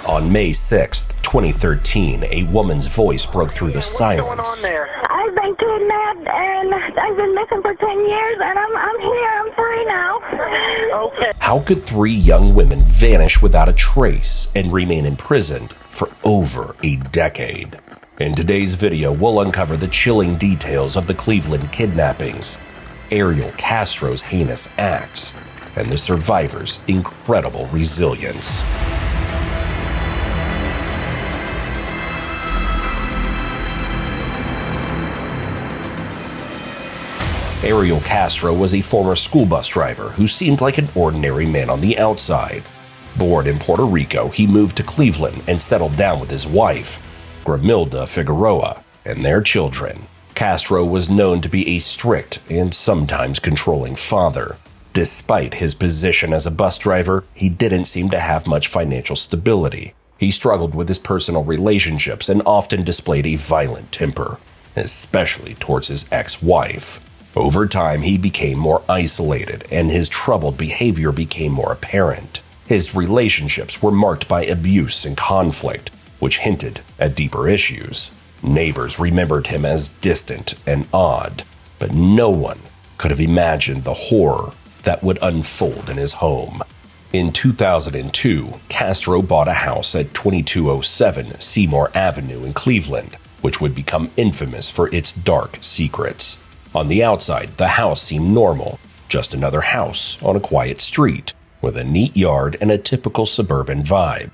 On May 6, 2013, a woman's voice broke through the silence. What's going on there? I've been kidnapped and I've been missing for 10 years and I'm here. I'm free now. Okay. How could 3 young women vanish without a trace and remain imprisoned for over a decade? In today's video, we'll uncover the chilling details of the Cleveland kidnappings, Ariel Castro's heinous acts, and the survivors' incredible resilience. Ariel Castro was a former school bus driver who seemed like an ordinary man on the outside. Born in Puerto Rico, he moved to Cleveland and settled down with his wife, Gramilda Figueroa, and their children. Castro was known to be a strict and sometimes controlling father. Despite his position as a bus driver, he didn't seem to have much financial stability. He struggled with his personal relationships and often displayed a violent temper, especially towards his ex-wife. Over time, he became more isolated, and his troubled behavior became more apparent. His relationships were marked by abuse and conflict, which hinted at deeper issues. Neighbors remembered him as distant and odd, but no one could have imagined the horror that would unfold in his home. In 2002, Castro bought a house at 2207 Seymour Avenue in Cleveland, which would become infamous for its dark secrets. On the outside, the house seemed normal, just another house on a quiet street, with a neat yard and a typical suburban vibe.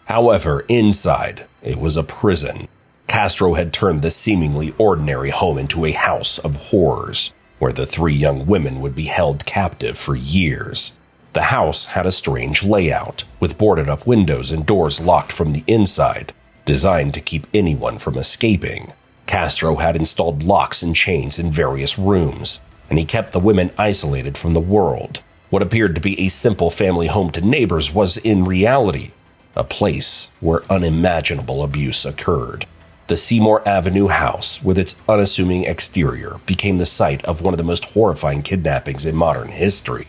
However, inside, it was a prison. Castro had turned this seemingly ordinary home into a house of horrors, where the 3 young women would be held captive for years. The house had a strange layout, with boarded-up windows and doors locked from the inside, designed to keep anyone from escaping. Castro had installed locks and chains in various rooms, and he kept the women isolated from the world. What appeared to be a simple family home to neighbors was, in reality, a place where unimaginable abuse occurred. The Seymour Avenue house, with its unassuming exterior, became the site of one of the most horrifying kidnappings in modern history.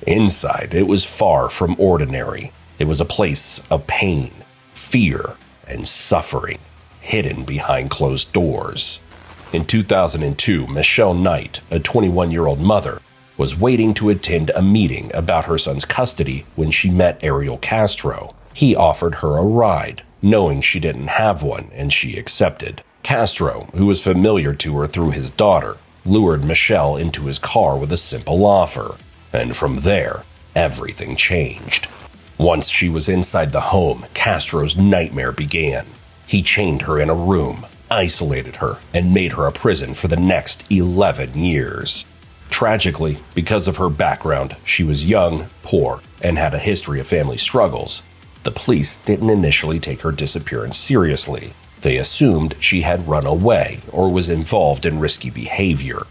Inside, it was far from ordinary. It was a place of pain, fear, and suffering, hidden behind closed doors. In 2002, Michelle Knight, a 21-year-old mother, was waiting to attend a meeting about her son's custody when she met Ariel Castro. He offered her a ride, knowing she didn't have one, and she accepted. Castro, who was familiar to her through his daughter, lured Michelle into his car with a simple offer. And from there, everything changed. Once she was inside the home, Castro's nightmare began. He chained her in a room, isolated her, and made her a prison for the next 11 years. Tragically, because of her background, she was young, poor, and had a history of family struggles. The police didn't initially take her disappearance seriously. They assumed she had run away or was involved in risky behavior.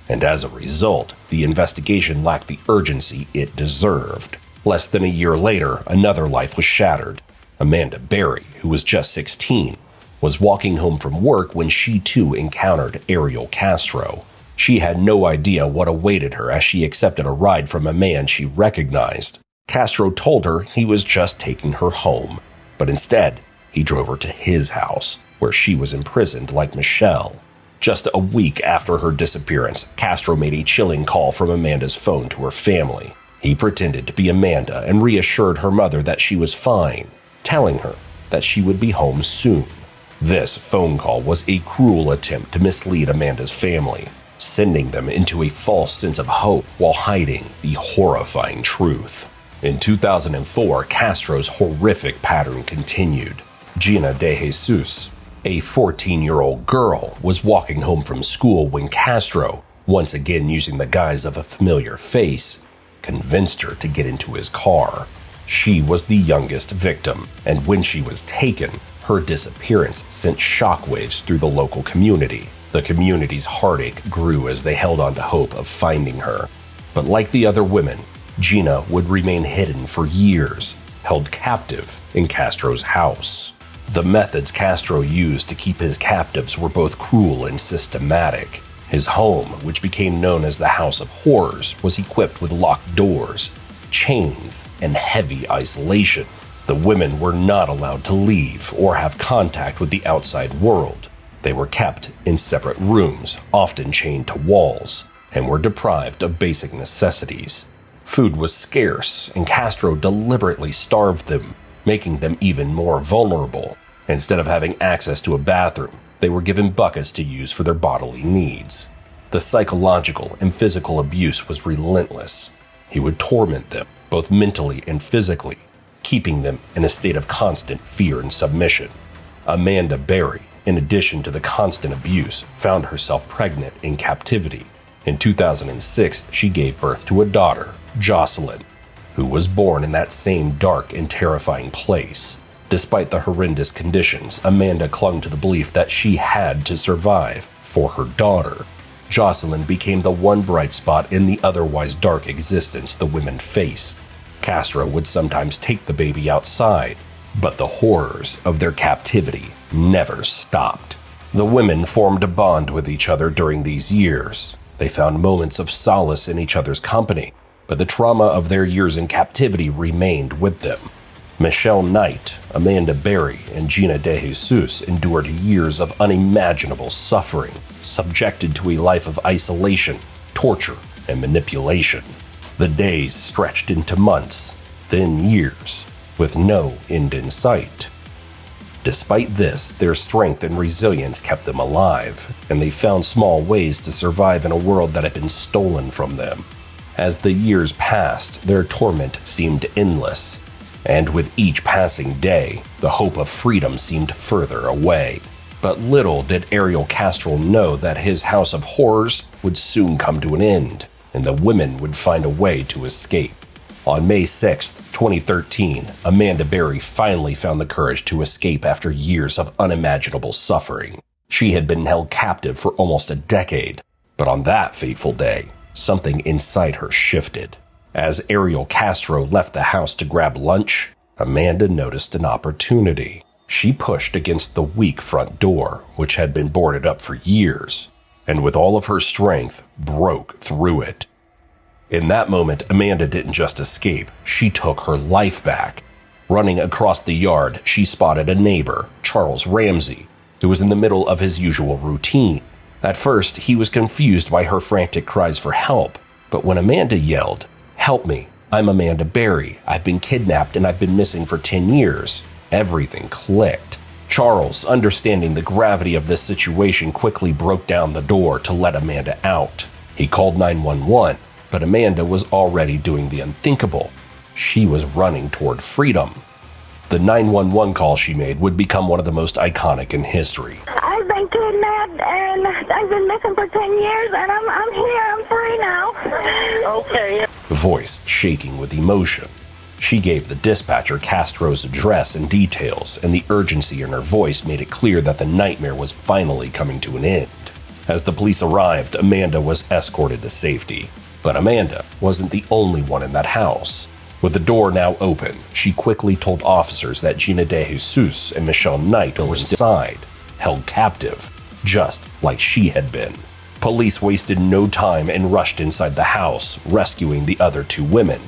And as a result, the investigation lacked the urgency it deserved. Less than a year later, another life was shattered. Amanda Berry, who was just 16, was walking home from work when she too encountered Ariel Castro. She had no idea what awaited her as she accepted a ride from a man she recognized. Castro told her he was just taking her home, but instead, he drove her to his house, where she was imprisoned like Michelle. Just a week after her disappearance, Castro made a chilling call from Amanda's phone to her family. He pretended to be Amanda and reassured her mother that she was fine, telling her that she would be home soon. This phone call was a cruel attempt to mislead Amanda's family, sending them into a false sense of hope while hiding the horrifying truth. In 2004, Castro's horrific pattern continued. Gina DeJesus, a 14-year-old girl, was walking home from school when Castro, once again using the guise of a familiar face, convinced her to get into his car. She was the youngest victim, and when she was taken, her disappearance sent shockwaves through the local community. The community's heartache grew as they held on to hope of finding her. But like the other women, Gina would remain hidden for years, held captive in Castro's house. The methods Castro used to keep his captives were both cruel and systematic. His home, which became known as the House of Horrors, was equipped with locked doors, chains, and heavy isolation. The women were not allowed to leave or have contact with the outside world. They were kept in separate rooms, often chained to walls, and were deprived of basic necessities. Food was scarce, and Castro deliberately starved them, making them even more vulnerable. Instead of having access to a bathroom, they were given buckets to use for their bodily needs. The psychological and physical abuse was relentless. He would torment them, both mentally and physically, keeping them in a state of constant fear and submission. Amanda Berry, in addition to the constant abuse, found herself pregnant in captivity. In 2006, she gave birth to a daughter, Jocelyn, who was born in that same dark and terrifying place. Despite the horrendous conditions, Amanda clung to the belief that she had to survive for her daughter. Jocelyn became the one bright spot in the otherwise dark existence the women faced. Castro would sometimes take the baby outside, but the horrors of their captivity never stopped. The women formed a bond with each other during these years. They found moments of solace in each other's company, but the trauma of their years in captivity remained with them. Michelle Knight, Amanda Berry, and Gina DeJesus endured years of unimaginable suffering, subjected to a life of isolation, torture, and manipulation. The days stretched into months, then years, with no end in sight. Despite this, their strength and resilience kept them alive, and they found small ways to survive in a world that had been stolen from them. As the years passed, their torment seemed endless, and with each passing day, the hope of freedom seemed further away. But little did Ariel Castro know that his house of horrors would soon come to an end, and the women would find a way to escape. On May 6, 2013, Amanda Berry finally found the courage to escape after years of unimaginable suffering. She had been held captive for almost a decade, but on that fateful day, something inside her shifted. As Ariel Castro left the house to grab lunch, Amanda noticed an opportunity. She pushed against the weak front door, which had been boarded up for years, and with all of her strength, broke through it. In that moment, Amanda didn't just escape, she took her life back. Running across the yard, she spotted a neighbor, Charles Ramsey, who was in the middle of his usual routine. At first, he was confused by her frantic cries for help, but when Amanda yelled, "Help me, I'm Amanda Berry, I've been kidnapped and I've been missing for 10 years, everything clicked. Charles, understanding the gravity of this situation, quickly broke down the door to let Amanda out. He called 911, but Amanda was already doing the unthinkable. She was running toward freedom. The 911 call she made would become one of the most iconic in history. I've been kidnapped and I've been missing for 10 years, and I'm here. I'm free now. Okay. Voice shaking with emotion. She gave the dispatcher Castro's address and details, and the urgency in her voice made it clear that the nightmare was finally coming to an end. As the police arrived, Amanda was escorted to safety. But Amanda wasn't the only one in that house. With the door now open, she quickly told officers that Gina DeJesus and Michelle Knight were inside, held captive, just like she had been. Police wasted no time and rushed inside the house, rescuing the other two women.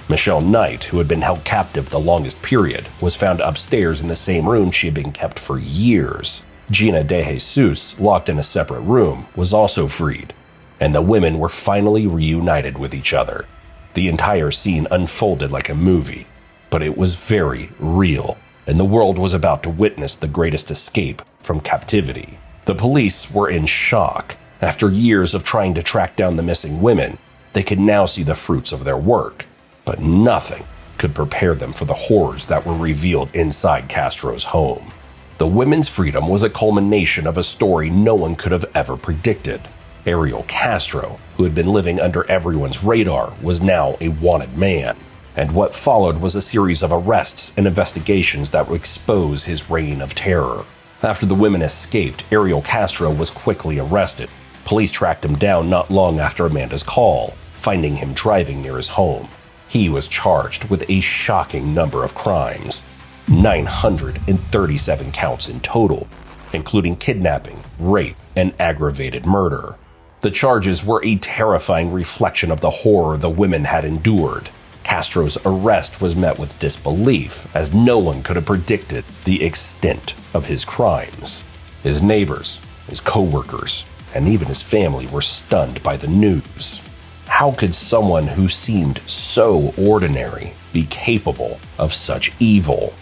Michelle Knight, who had been held captive the longest period, was found upstairs in the same room she had been kept for years. Gina DeJesus, locked in a separate room, was also freed, and the women were finally reunited with each other. The entire scene unfolded like a movie, but it was very real, and the world was about to witness the greatest escape from captivity. The police were in shock. After years of trying to track down the missing women, they could now see the fruits of their work, but nothing could prepare them for the horrors that were revealed inside Castro's home. The women's freedom was a culmination of a story no one could have ever predicted. Ariel Castro, who had been living under everyone's radar, was now a wanted man, and what followed was a series of arrests and investigations that would expose his reign of terror. After the women escaped, Ariel Castro was quickly arrested. Police tracked him down not long after Amanda's call, finding him driving near his home. He was charged with a shocking number of crimes, 937 counts in total, including kidnapping, rape, and aggravated murder. The charges were a terrifying reflection of the horror the women had endured. Castro's arrest was met with disbelief, as no one could have predicted the extent of his crimes. His neighbors, his co-workers, and even his family were stunned by the news. How could someone who seemed so ordinary be capable of such evil?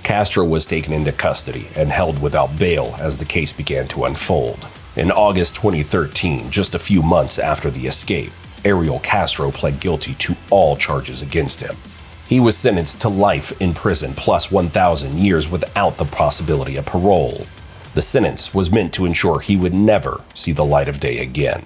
Castro was taken into custody and held without bail as the case began to unfold. In August 2013, just a few months after the escape, Ariel Castro pled guilty to all charges against him. He was sentenced to life in prison plus 1,000 years without the possibility of parole. The sentence was meant to ensure he would never see the light of day again.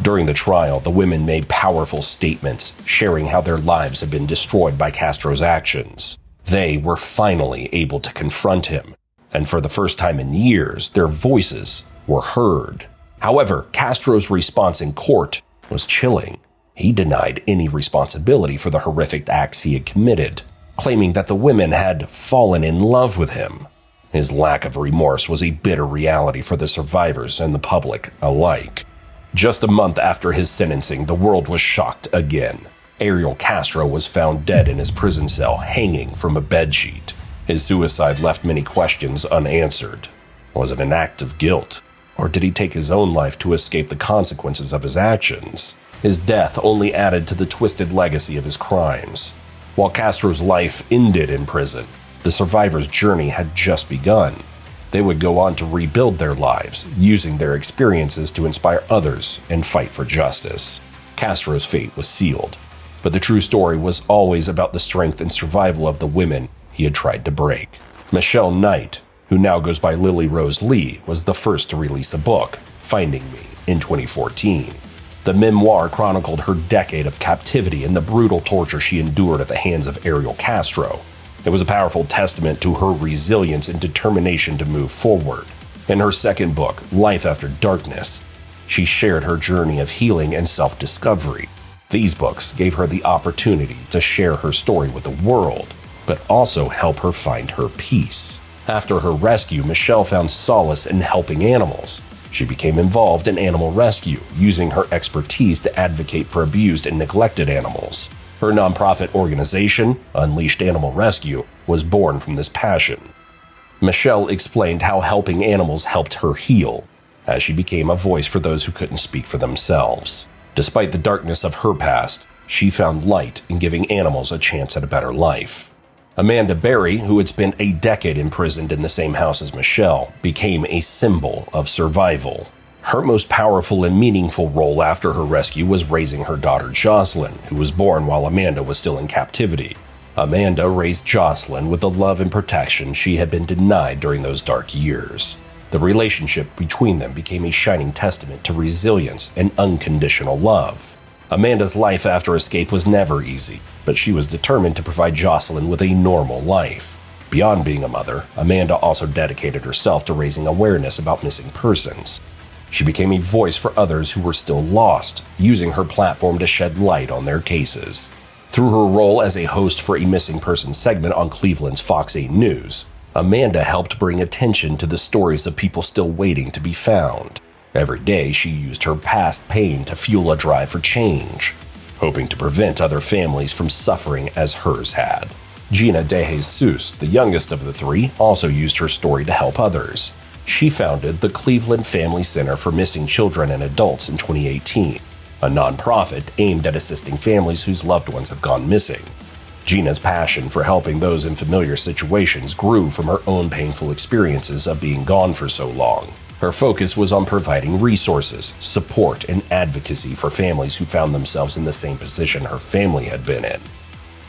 During the trial, the women made powerful statements, sharing how their lives had been destroyed by Castro's actions. They were finally able to confront him, and for the first time in years, their voices were heard. However, Castro's response in court was chilling. He denied any responsibility for the horrific acts he had committed, claiming that the women had fallen in love with him. His lack of remorse was a bitter reality for the survivors and the public alike. Just a month after his sentencing, the world was shocked again. Ariel Castro was found dead in his prison cell, hanging from a bedsheet. His suicide left many questions unanswered. Was it an act of guilt? Or did he take his own life to escape the consequences of his actions? His death only added to the twisted legacy of his crimes. While Castro's life ended in prison, the survivors' journey had just begun. They would go on to rebuild their lives, using their experiences to inspire others and fight for justice. Castro's fate was sealed, but the true story was always about the strength and survival of the women he had tried to break. Michelle Knight, who now goes by Lily Rose Lee, was the first to release a book, Finding Me, in 2014. The memoir chronicled her decade of captivity and the brutal torture she endured at the hands of Ariel Castro. It was a powerful testament to her resilience and determination to move forward. In her second book, Life After Darkness, she shared her journey of healing and self-discovery. These books gave her the opportunity to share her story with the world, but also help her find her peace. After her rescue, Michelle found solace in helping animals. She became involved in animal rescue, using her expertise to advocate for abused and neglected animals. Her nonprofit organization, Unleashed Animal Rescue, was born from this passion. Michelle explained how helping animals helped her heal, as she became a voice for those who couldn't speak for themselves. Despite the darkness of her past, she found light in giving animals a chance at a better life. Amanda Berry, who had spent a decade imprisoned in the same house as Michelle, became a symbol of survival. Her most powerful and meaningful role after her rescue was raising her daughter Jocelyn, who was born while Amanda was still in captivity. Amanda raised Jocelyn with the love and protection she had been denied during those dark years. The relationship between them became a shining testament to resilience and unconditional love. Amanda's life after escape was never easy, but she was determined to provide Jocelyn with a normal life. Beyond being a mother, Amanda also dedicated herself to raising awareness about missing persons. She became a voice for others who were still lost, using her platform to shed light on their cases. Through her role as a host for a missing persons segment on Cleveland's Fox 8 News, Amanda helped bring attention to the stories of people still waiting to be found. Every day, she used her past pain to fuel a drive for change, hoping to prevent other families from suffering as hers had. Gina DeJesus, the youngest of the three, also used her story to help others. She founded the Cleveland Family Center for Missing Children and Adults in 2018, a nonprofit aimed at assisting families whose loved ones have gone missing. Gina's passion for helping those in familiar situations grew from her own painful experiences of being gone for so long. Her focus was on providing resources, support, and advocacy for families who found themselves in the same position her family had been in.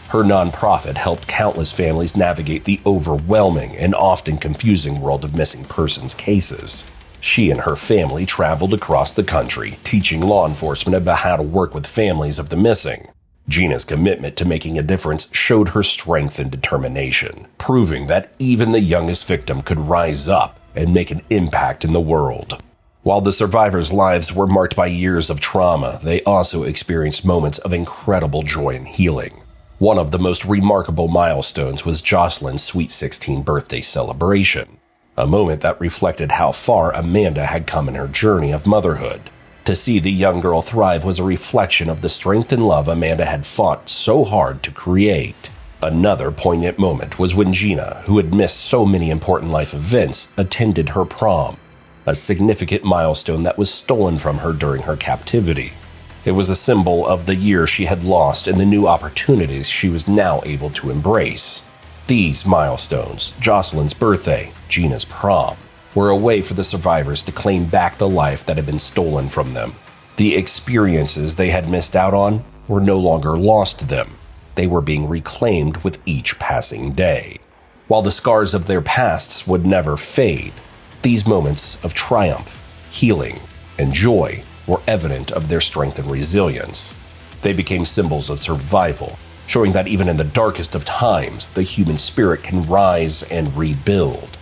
Her nonprofit helped countless families navigate the overwhelming and often confusing world of missing persons cases. She and her family traveled across the country, teaching law enforcement about how to work with families of the missing. Gina's commitment to making a difference showed her strength and determination, proving that even the youngest victim could rise up and make an impact in the world. While the survivors' lives were marked by years of trauma, they also experienced moments of incredible joy and healing. One of the most remarkable milestones was Jocelyn's Sweet 16 birthday celebration, a moment that reflected how far Amanda had come in her journey of motherhood. To see the young girl thrive was a reflection of the strength and love Amanda had fought so hard to create. Another poignant moment was when Gina, who had missed so many important life events, attended her prom, a significant milestone that was stolen from her during her captivity. It was a symbol of the years she had lost and the new opportunities she was now able to embrace. These milestones, Jocelyn's birthday, Gina's prom, were a way for the survivors to claim back the life that had been stolen from them. The experiences they had missed out on were no longer lost to them. They were being reclaimed with each passing day. While the scars of their pasts would never fade, these moments of triumph, healing, and joy were evident of their strength and resilience. They became symbols of survival, showing that even in the darkest of times, the human spirit can rise and rebuild.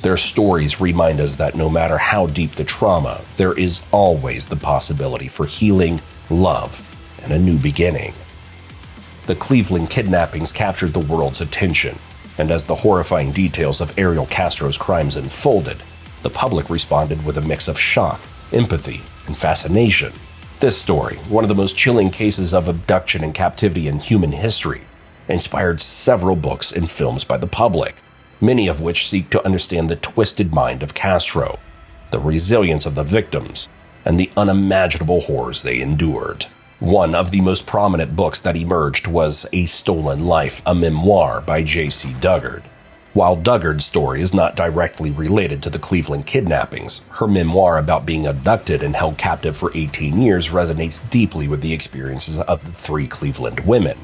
Their stories remind us that no matter how deep the trauma, there is always the possibility for healing, love, and a new beginning. The Cleveland kidnappings captured the world's attention, and as the horrifying details of Ariel Castro's crimes unfolded, the public responded with a mix of shock, empathy, and fascination. This story, one of the most chilling cases of abduction and captivity in human history, inspired several books and films by the public, many of which seek to understand the twisted mind of Castro, the resilience of the victims, and the unimaginable horrors they endured. One of the most prominent books that emerged was A Stolen Life, a memoir by J.C. Duggard. While Duggard's story is not directly related to the Cleveland kidnappings, her memoir about being abducted and held captive for 18 years resonates deeply with the experiences of the 3 Cleveland women.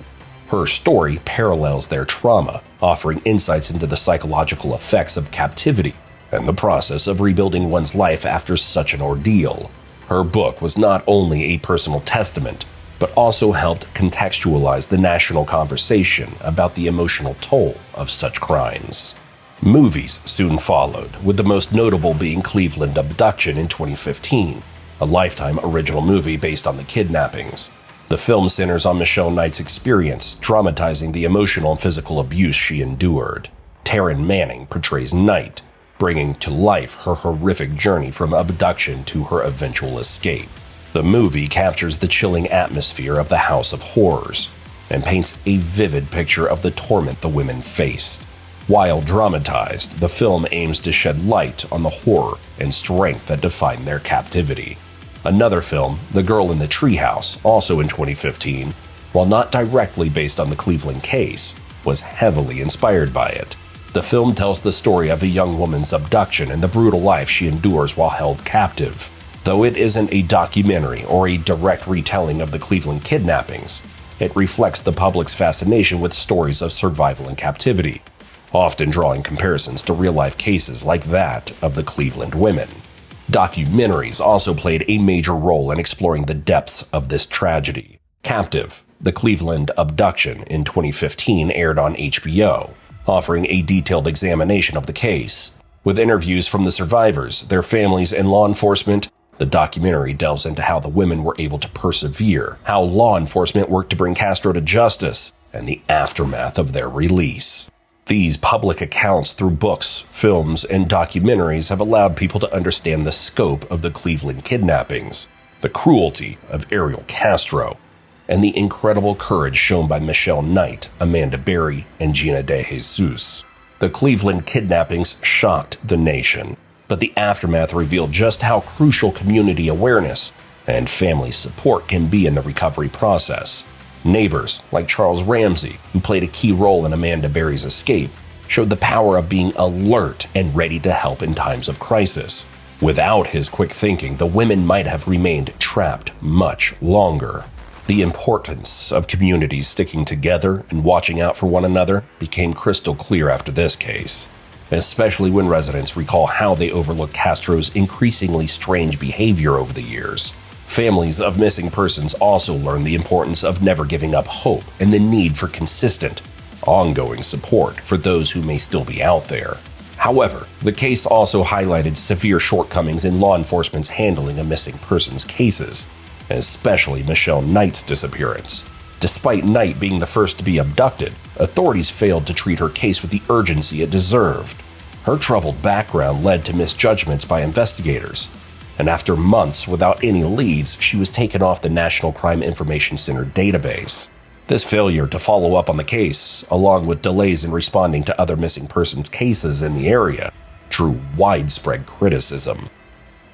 Her story parallels their trauma, offering insights into the psychological effects of captivity and the process of rebuilding one's life after such an ordeal. Her book was not only a personal testament, but also helped contextualize the national conversation about the emotional toll of such crimes. Movies soon followed, with the most notable being Cleveland Abduction in 2015, a Lifetime original movie based on the kidnappings. The film centers on Michelle Knight's experience, dramatizing the emotional and physical abuse she endured. Taryn Manning portrays Knight, bringing to life her horrific journey from abduction to her eventual escape. The movie captures the chilling atmosphere of the House of Horrors and paints a vivid picture of the torment the women faced. While dramatized, the film aims to shed light on the horror and strength that defined their captivity. Another film, The Girl in the Treehouse, also in 2015, while not directly based on the Cleveland case, was heavily inspired by it. The film tells the story of a young woman's abduction and the brutal life she endures while held captive. Though it isn't a documentary or a direct retelling of the Cleveland kidnappings, it reflects the public's fascination with stories of survival and captivity, often drawing comparisons to real-life cases like that of the Cleveland women. Documentaries also played a major role in exploring the depths of this tragedy. Captive, the Cleveland Abduction in 2015 aired on HBO, offering a detailed examination of the case. With interviews from the survivors, their families, and law enforcement, the documentary delves into how the women were able to persevere, how law enforcement worked to bring Castro to justice, and the aftermath of their release. These public accounts through books, films, and documentaries have allowed people to understand the scope of the Cleveland kidnappings, the cruelty of Ariel Castro, and the incredible courage shown by Michelle Knight, Amanda Berry, and Gina DeJesus. The Cleveland kidnappings shocked the nation, but the aftermath revealed just how crucial community awareness and family support can be in the recovery process. Neighbors, like Charles Ramsey, who played a key role in Amanda Berry's escape, showed the power of being alert and ready to help in times of crisis. Without his quick thinking, the women might have remained trapped much longer. The importance of communities sticking together and watching out for one another became crystal clear after this case, especially when residents recall how they overlooked Castro's increasingly strange behavior over the years. Families of missing persons also learned the importance of never giving up hope and the need for consistent, ongoing support for those who may still be out there. However, the case also highlighted severe shortcomings in law enforcement's handling of missing persons cases, especially Michelle Knight's disappearance. Despite Knight being the first to be abducted, authorities failed to treat her case with the urgency it deserved. Her troubled background led to misjudgments by investigators, and after months without any leads, she was taken off the National Crime Information Center database. This failure to follow up on the case, along with delays in responding to other missing persons cases in the area, drew widespread criticism.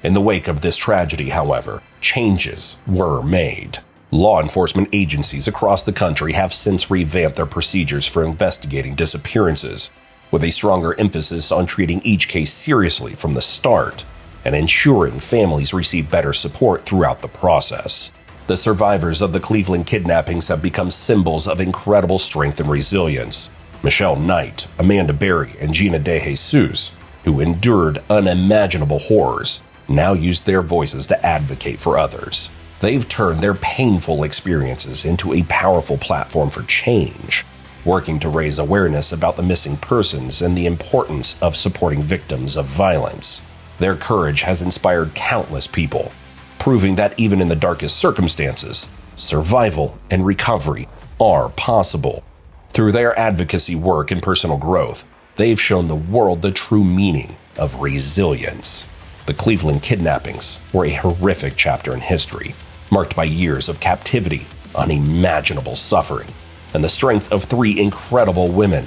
In the wake of this tragedy, however, changes were made. Law enforcement agencies across the country have since revamped their procedures for investigating disappearances, with a stronger emphasis on treating each case seriously from the start and ensuring families receive better support throughout the process. The survivors of the Cleveland kidnappings have become symbols of incredible strength and resilience. Michelle Knight, Amanda Berry, and Gina DeJesus, who endured unimaginable horrors, now use their voices to advocate for others. They've turned their painful experiences into a powerful platform for change, working to raise awareness about the missing persons and the importance of supporting victims of violence. Their courage has inspired countless people, proving that even in the darkest circumstances, survival and recovery are possible. Through their advocacy work and personal growth, they've shown the world the true meaning of resilience. The Cleveland kidnappings were a horrific chapter in history, marked by years of captivity, unimaginable suffering, and the strength of three incredible women,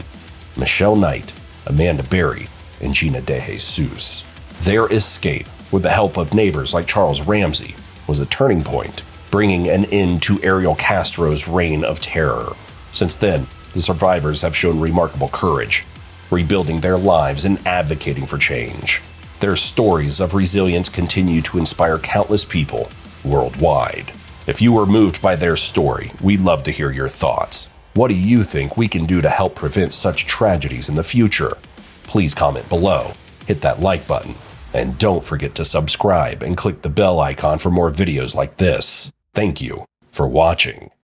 Michelle Knight, Amanda Berry, and Gina DeJesus. Their escape, with the help of neighbors like Charles Ramsey, was a turning point, bringing an end to Ariel Castro's reign of terror. Since then, the survivors have shown remarkable courage, rebuilding their lives and advocating for change. Their stories of resilience continue to inspire countless people worldwide. If you were moved by their story, we'd love to hear your thoughts. What do you think we can do to help prevent such tragedies in the future? Please comment below, hit that like button, and don't forget to subscribe and click the bell icon for more videos like this. Thank you for watching.